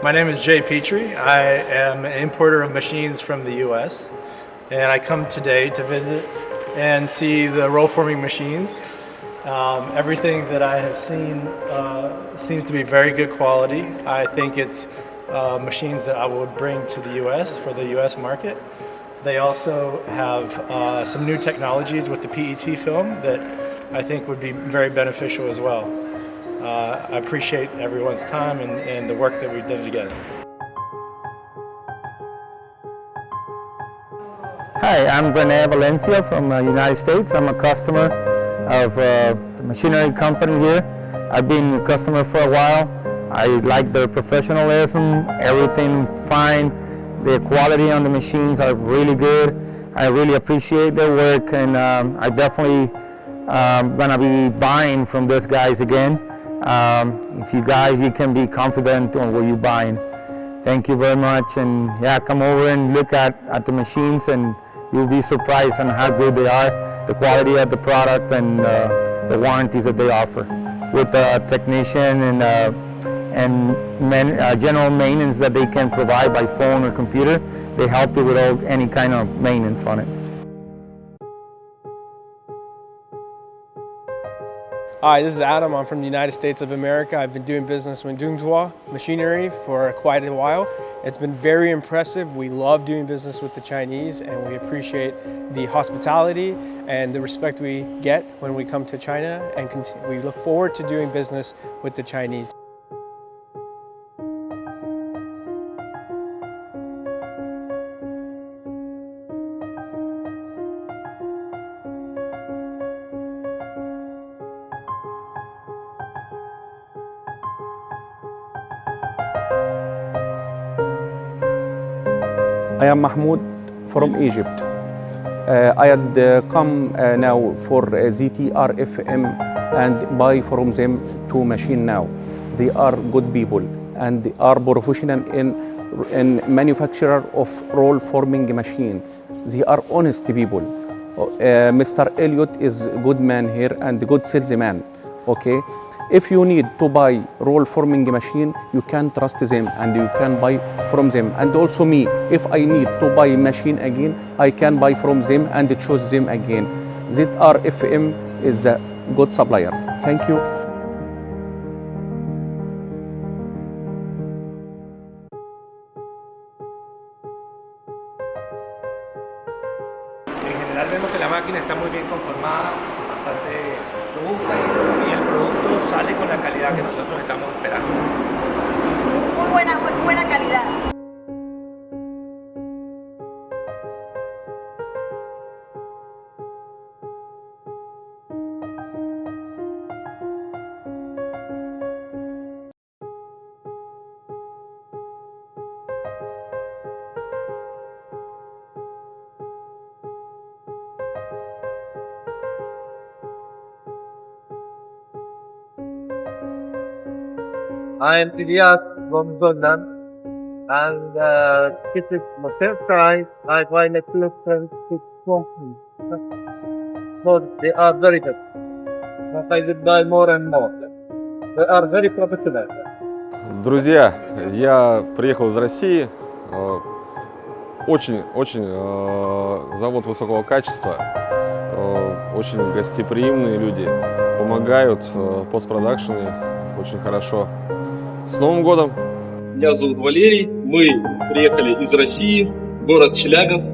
My name is Jay Petrie. I am an importer of machines from the U.S. and I come today to visit and see the roll forming machines. Everything that I have seen seems to be very good quality. I think it's machines that I would bring to the U.S. for the U.S. market. They also have some new technologies with the PET film that I think would be very beneficial as well. I appreciate everyone's time and the work that we've done together. Hi, I'm Rene Valencia from the United States. I'm a customer of the machinery company here. I've been a customer for a while. I like their professionalism, everything fine. The quality on the machines are really good. I really appreciate their work, and I definitely gonna be buying from these guys again. If you guys, you can be confident on what you're buying. Thank you very much, and yeah, come over and look at the machines, and you'll be surprised on how good they are, the quality of the product, and the warranties that they offer. With the technician and general maintenance that they can provide by phone or computer, they help you with any kind of maintenance on it. Hi, this is Adam. I'm from the United States of America. I've been doing business with Dungtua Machinery for quite a while. It's been very impressive. We love doing business with the Chinese, and we appreciate the hospitality and the respect we get when we come to China, and we look forward to doing business with the Chinese. I am Mahmoud from Egypt. I had come now for ZTRFM and buy from them two machines now. They are good people and are professional in manufacturer of roll forming machine. They are honest people. Mr. Elliot is a good man here and a good salesman. Okay. If you need to buy roll forming machine, you can trust them and you can buy from them. And also me, if I need to buy machine again, I can buy from them and choose them again. ZRFM is a good supplier. Thank you. En general vemos que la máquina está muy bien conformada, bastante robusta y el producto sale con la calidad que nosotros estamos esperando. Muy buena calidad. I am Ilyas from Jordan, and this is my first time I buy a custom company. Because they are very good. But I will buy more and more. They are very professional. Друзья, я приехал из России. Очень завод высокого качества. Очень гостеприимные люди. Помогают в постпродакшене очень хорошо. С Новым годом! Меня зовут Валерий. Мы приехали из России, город Челябинск,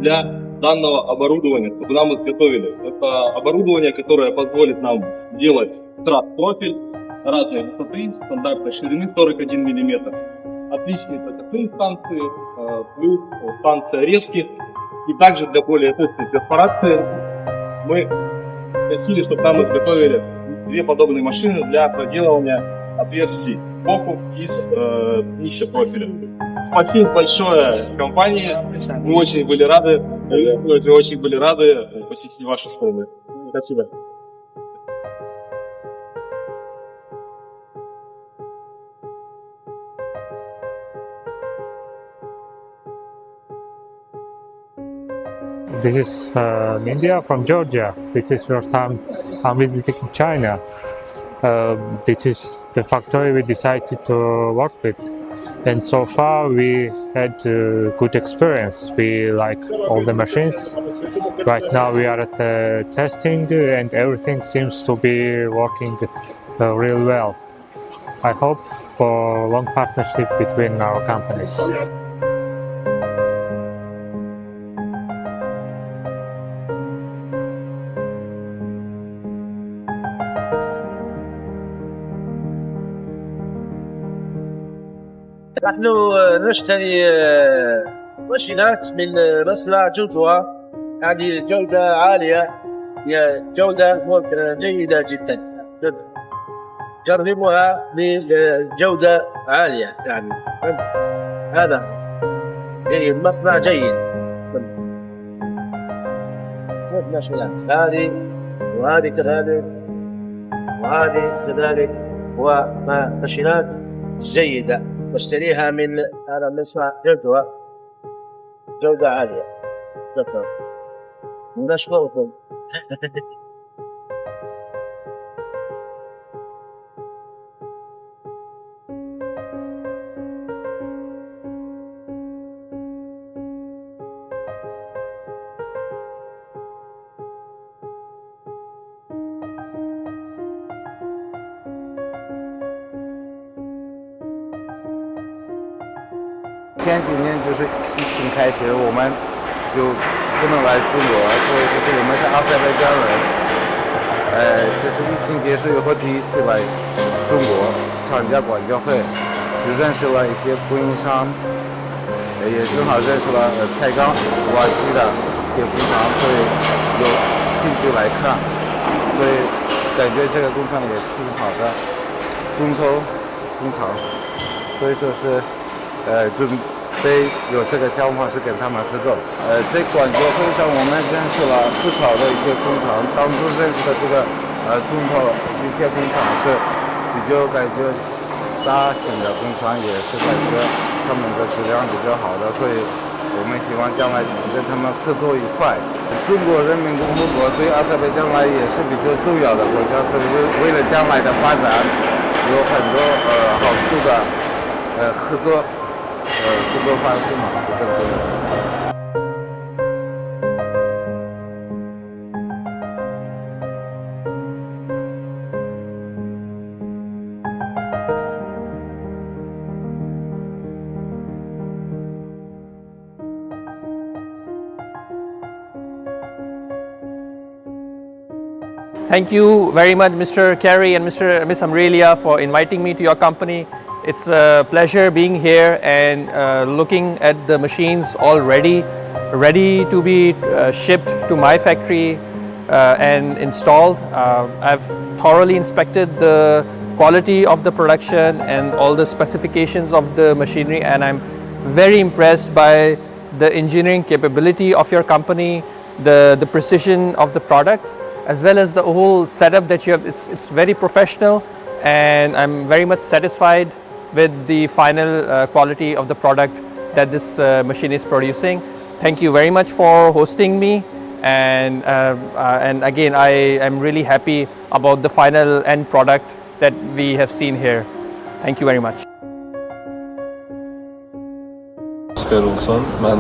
для данного оборудования, чтобы нам изготовили. Это оборудование, которое позволит нам делать трас-профиль разной высоты, стандартной ширины 41 мм. Отличные прокатные станции, плюс станция резки. И также для более точной перфорации мы просили, чтобы нам изготовили две подобные машины для проделывания отверстий боку из днища профиля. Спасибо большое компании. Мы очень были рады посетить вашу страну. Спасибо. This is India from Georgia. This is first time I'm visiting China. This is the factory we decided to work with. And so far we had a good experience. We like all the machines. Right now we are at the testing and everything seems to be working real well. I hope for long partnership between our companies. نحن نشتري ماشينات من مصنع جوجوا، هذه جودة عالية، هي جودة جيدة جدا، جربوها بجودة عالية يعني. هذا جيد، مصنع جيد. ثلاث ماشينات، هذه وهذه كذلك وهذه كذلك، وماشينات جيدة بشتريها من هذا المصنع جودة، جودة عالية. شكرا، نشكركم.前几年就是疫情开始，我们就不能来中国，所以就是我们是阿塞拜疆人。这是疫情结束以后第一次来中国参加管教会，就认识了一些供应商，也正好认识了彩钢瓦机的一些工厂，所以有兴趣来看，所以感觉这个工厂也挺好的，中投工厂，所以说是准备有这个想法是跟他们合作。在管教会上我们认识了不少的一些工厂，当中认识的这个中投机械工厂是比较感觉大型的工厂，也是感觉他们的质量比较好的，所以我们希望将来跟他们合作一块。中国人民共和国对阿塞拜疆来也是比较重要的国家，所以为了将来的发展有很多好处的合作方式嘛是更重要的。Thank you very much, Mr. Carey and Miss Amrelia, for inviting me to your company. It's a pleasure being here and looking at the machines already ready to be shipped to my factory and installed. I've thoroughly inspected the quality of the production and all the specifications of the machinery, and I'm very impressed by the engineering capability of your company, the precision of the products, as well as the whole setup that you have. It's very professional, and I'm very much satisfied with the final quality of the product that this machine is producing. Thank you very much for hosting me, and again I am really happy about the final end product that we have seen here. Thank you very much. Xeyir olsun. Mən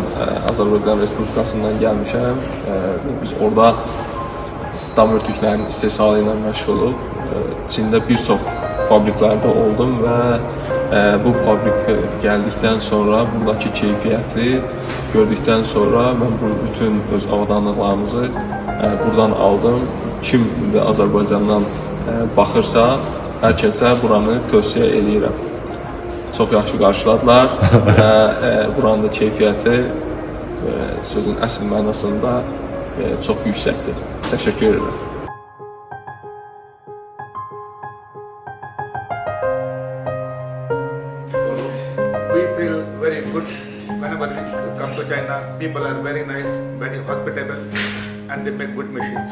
Azərbaycan Respublikasından gəlmişəm. Biz orada dam örtüklərinin istehsalı ilə məşğuluq. Çində bir çox fabriklərdə oldum və bu fabrikə gəldikdən sonra buradakı keyfiyyəti gördükdən sonra mən bu bütün öz avadanlıqlarımızı buradan aldım. Kim indi Azərbaycandan baxırsa, hər kəsə buranı tövsiyə eləyirəm. Çox yaxşı qarşıladılar və buranın da keyfiyyəti sözün əsl mənasında çox yüksəkdir. Təşəkkür edirəm. We feel very good whenever we come to China. People are very nice, very hospitable, and they make good machines.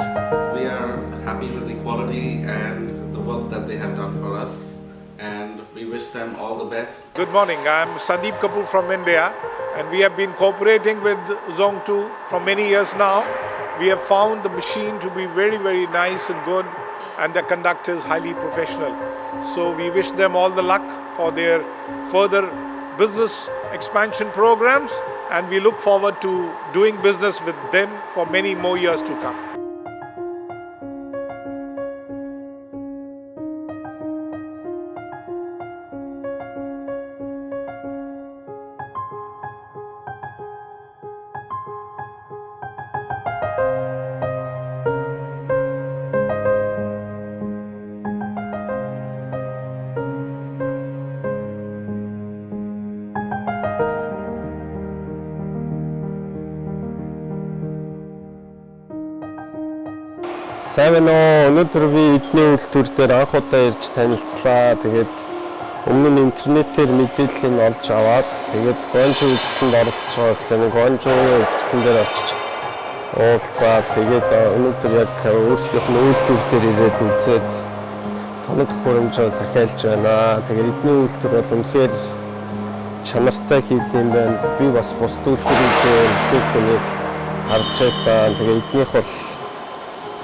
We are happy with the quality and the work that they have done for us, and we wish them all the best. Good morning, I'm Sandeep Kapoor from India, and we have been cooperating with Zongtu for many years now. We have found the machine to be very, very nice and good, and the conductors highly professional. So we wish them all the luck for their further business expansion programs, and we look forward to doing business with them for many more years to come. Сайн байна уу? Өнөөдөр би эдний үйлдвэр дээр анх удаа ирж танилцлаа. Тэгээд өмнө нь интернетээр мэдээллийг олж аваад тэгээд гонжо үйлчлэнд оролцож байгаа гэхлээр гонжогийн үйлчлэн дээр очиж уулзаад тэгээд өнөөдөр яг өөрсдийнх нь үйлдвэр дээр ирээд үзээд тоног төхөөрөмжөө захиалж байна. Тэгээд эдний үйлдвэр бол үнэхээр чанартай хийдэм байна. Би бас бусд үйлдвэрүүдээр бүтээгдэхүүнийг харж байсан. Тэгээд эднийх бол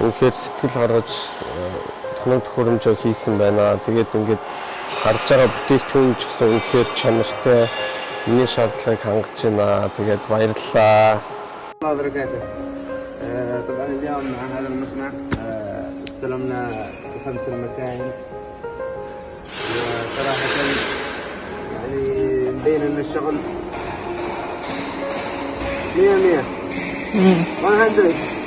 үнэхээр сэтгэл гаргаж тоног төхөөрөмжөө хийсэн байна. Тэгээд ингээд харж байгаа бүтээгдэхүүн ч гэсэн үнэхээр чанартай, миний шаардлагыг хангаж байна. Тэгээд баярлалаа. طبعا اليوم مع هذا المصنع استلمنا ب5 المكاين، وصراحة يعني مبين ان الشغل 100 100.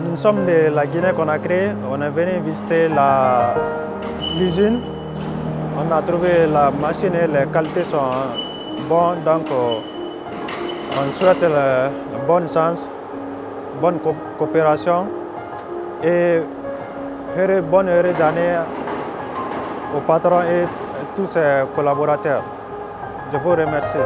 Nous sommes de la Guinée-Conakry, on est venu visiter l'usine. On a trouvé la machine et les qualités sont bonnes, donc on souhaite le bon sens, bonne coopération et bonne heureuse année au patron et tous ses collaborateurs. Je vous remercie.